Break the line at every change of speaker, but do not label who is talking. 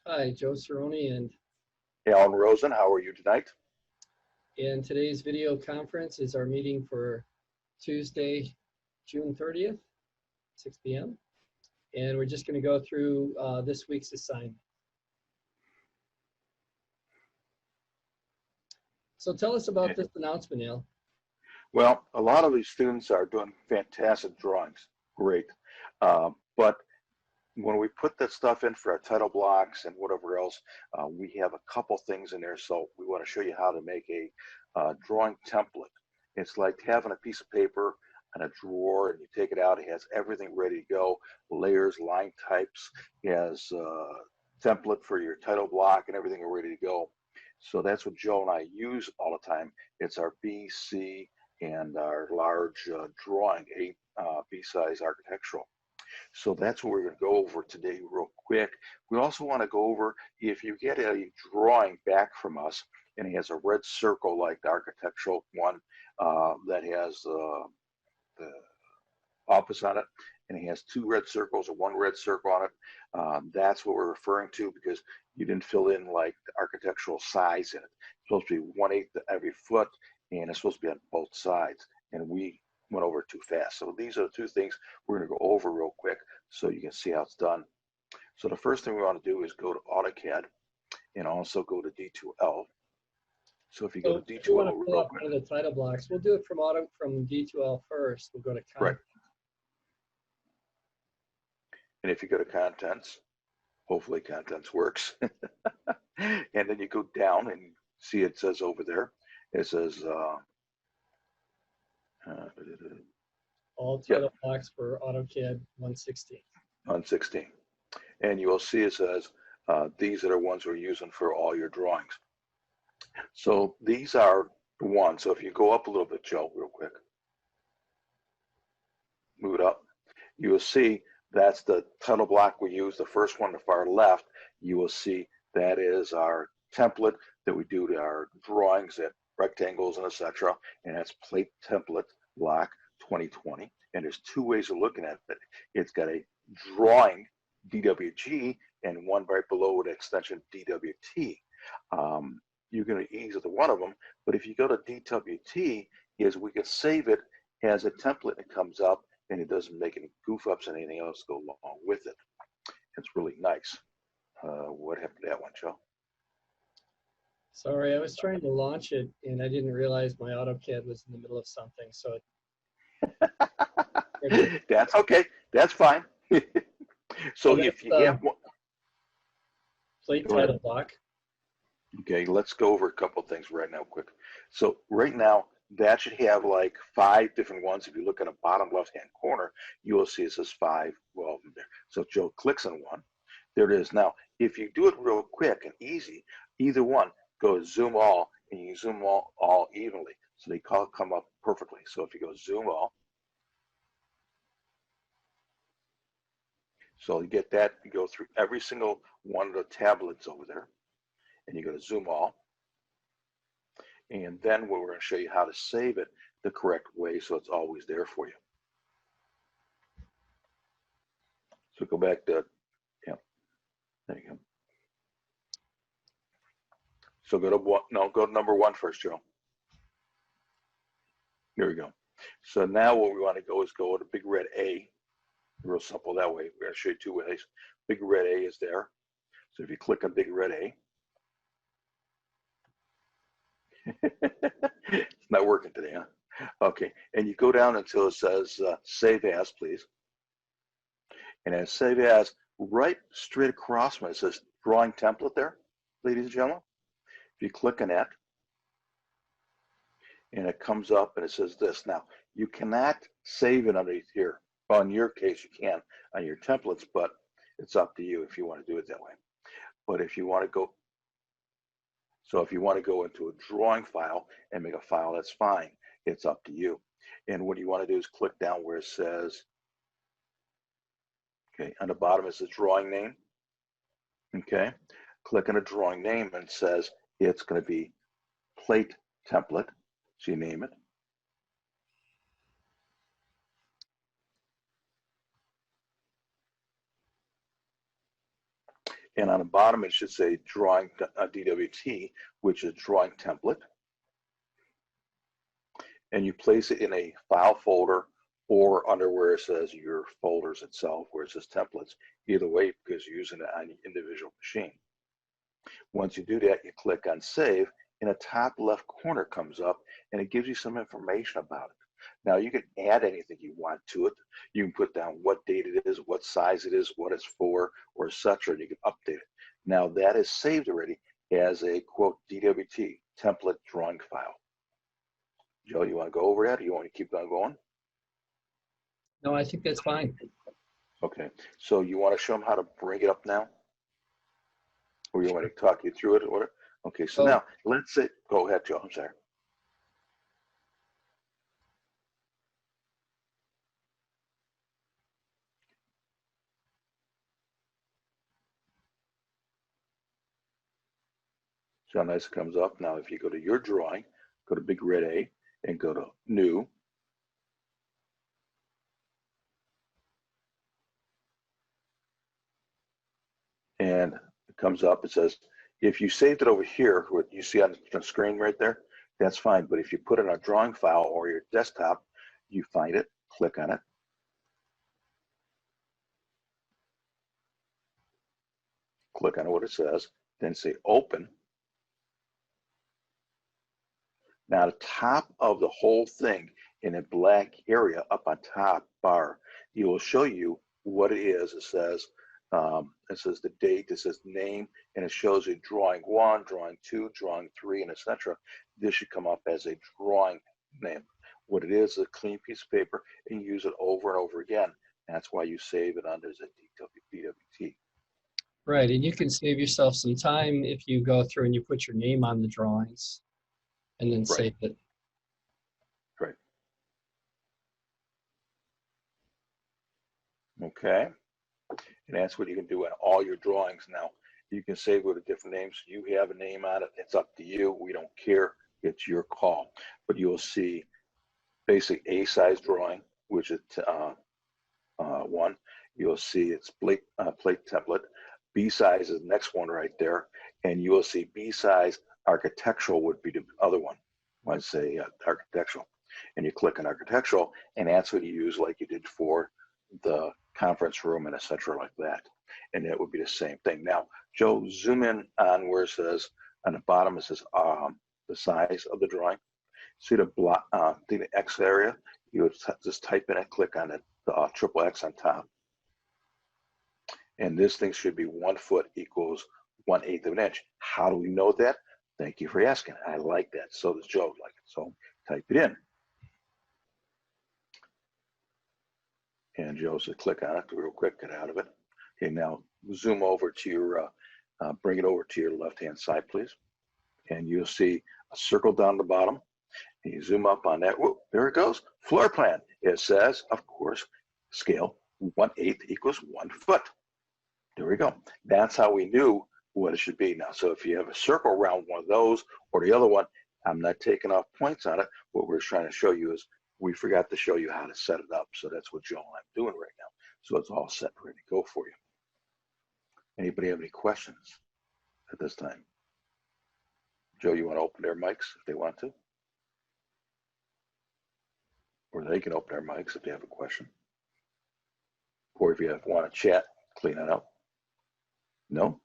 Hi, Joe Cerrone, and
Alan Rosen, how are you tonight?
in today's video conference is our meeting for Tuesday, June 30th, 6 p.m. And we're just going to go through this week's assignment. So tell us about this announcement, Al.
Well, a lot of these students are doing fantastic drawings, great. But when we put that stuff in for our title blocks and whatever else, we have a couple things in there. So we want to show you how to make a drawing template. It's like having a piece of paper and a drawer, and you take it out, it has everything ready to go, layers, line types, it has template for your title block and everything are ready to go. So that's what Joe and I use all the time. It's our B, C, and our large drawing, B size architectural. So that's what we're going to go over today real quick. We also want to go over, if you get a drawing back from us and it has a red circle like the architectural one that has the office on it, and it has two red circles or one red circle on it, that's what we're referring to, because you didn't fill in like the architectural size in it. It's supposed to be 1/8 every foot, and it's supposed to be on both sides, and we went over too fast. So these are the two things we're going to go over real quick so you can see how it's done. So the first thing we want to do is go to AutoCAD and also go to D2L. So if you go to
if you want
D2L
to pull
real
up
quick.
one of the title blocks, we'll do it from D2L first. We'll go to
Right.
content.
And if you go to contents, hopefully contents works. And then you go down and see it says over there, it says
All title blocks for AutoCAD 116.
on 16. And you will see it says these are the ones we're using for all your drawings. So these are the ones. So if you go up a little bit, Joe, real quick, move it up, you will see that's the title block we use. The first one, the far left, you will see that is our template that we do to our drawings at rectangles and etc. And that's plate template block 2020. And there's two ways of looking at it. It's got a drawing DWG and one right below with extension DWT. You can use either one of them, but if you go to DWT, is we can save it as a template that comes up, and it doesn't make any goof ups and anything else go along with it. It's really nice. What happened to that one, Joe?
Sorry, I was trying to launch it and I didn't realize my AutoCAD was in the middle of something. So
That's okay. That's fine. So if you have one,
plate title block.
Okay, let's go over a couple of things right now quick. So right now, that should have like 5 different ones. If you look at the bottom left-hand corner, you will see it says 5 well there. So Joe clicks on one. There it is. Now, if you do it real quick and easy, either one, go zoom all, and you zoom all evenly. So they come up perfectly. So if you go zoom all, so you get that, you go through every single one of the tablets over there, and you go to zoom all. And then we're going to show you how to save it the correct way so it's always there for you. So go back to, yeah, there you go. So go to what? No, go to number 1 first, Joe. Here we go. So now what we want to go is go to big red A. Real simple that way. We're going to show you 2 ways. Big red A is there. So if you click on big red A, it's not working today, huh? Okay, and you go down until it says save as, please. And then save as, right straight across from it, it says drawing template there, ladies and gentlemen. If you click on that, and it comes up and it says this. Now, you cannot save it underneath here. Well, in your case, you can on your templates, but it's up to you if you want to do it that way. But if you want to go, so if you want to go into a drawing file and make a file, that's fine. It's up to you. And what you want to do is click down where it says, okay, on the bottom is the drawing name. Okay, click on a drawing name and it says it's going to be plate template. So you name it. And on the bottom, it should say drawing DWT, which is drawing template. And you place it in a file folder or under where it says your folders itself, where it says templates. Either way, because you're using it on the individual machine. Once you do that, you click on save, and a top left corner comes up and it gives you some information about it. Now you can add anything you want to it. You can put down what date it is, what size it is, what it's for, or etc. And you can update it. Now that is saved already as a quote DWT template drawing file. Joe, you want to go over that, or you want to keep on going?
No, I think that's fine.
Okay, so you want to show them how to bring it up now? Or you want me to talk you through it? Or okay, so now let's say, go ahead, Joe, I'm sorry. So nice it comes up. Now, if you go to your drawing, go to big red A and go to new. And it comes up, it says, if you saved it over here, what you see on the screen right there, that's fine. But if you put it in a drawing file or your desktop, you find it, click on it. Click on what it says, then say open. Now, the top of the whole thing in a black area up on top bar, it will show you what it is. It says the date, it says name, and it shows you drawing 1, drawing 2, drawing 3, and etc. This should come up as a drawing name. What it is a clean piece of paper, and you use it over and over again. That's why you save it under the DWT.
Right, and you can save yourself some time if you go through and you put your name on the drawings and then save it.
Right. Okay. And that's what you can do in all your drawings now. You can save with a different name. So you have a name on it. It's up to you. We don't care. It's your call. But you'll see basic A size drawing, which is one. You'll see it's plate template. B size is the next one right there. And you will see B size architectural would be the other one. I'd say architectural. And you click on architectural, and that's what you use like you did for the conference room and etc. like that. And it would be the same thing. Now, Joe, zoom in on where it says on the bottom, it says the size of the drawing. See the block, the X area? You would just type in and click on it, the triple X on top. And this thing should be 1 foot equals 1/8 of an inch. How do we know that? Thank you for asking. I like that. So does Joe like it. So type it in. And Joe said, click on it real quick, get out of it. Okay, now zoom over to your, bring it over to your left-hand side, please. And you'll see a circle down the bottom. And you zoom up on that. Whoop, there it goes. Floor plan. It says, of course, scale 1/8 equals 1 foot. There we go. That's how we knew what it should be now. So if you have a circle around one of those or the other one, I'm not taking off points on it. What we're trying to show you is we forgot to show you how to set it up. So that's what Joe and I'm doing right now. So it's all set, ready to go for you. Anybody have any questions at this time? Joe, you want to open their mics if they want to? Or they can open their mics if they have a question. Or if you want to chat, clean it up. No?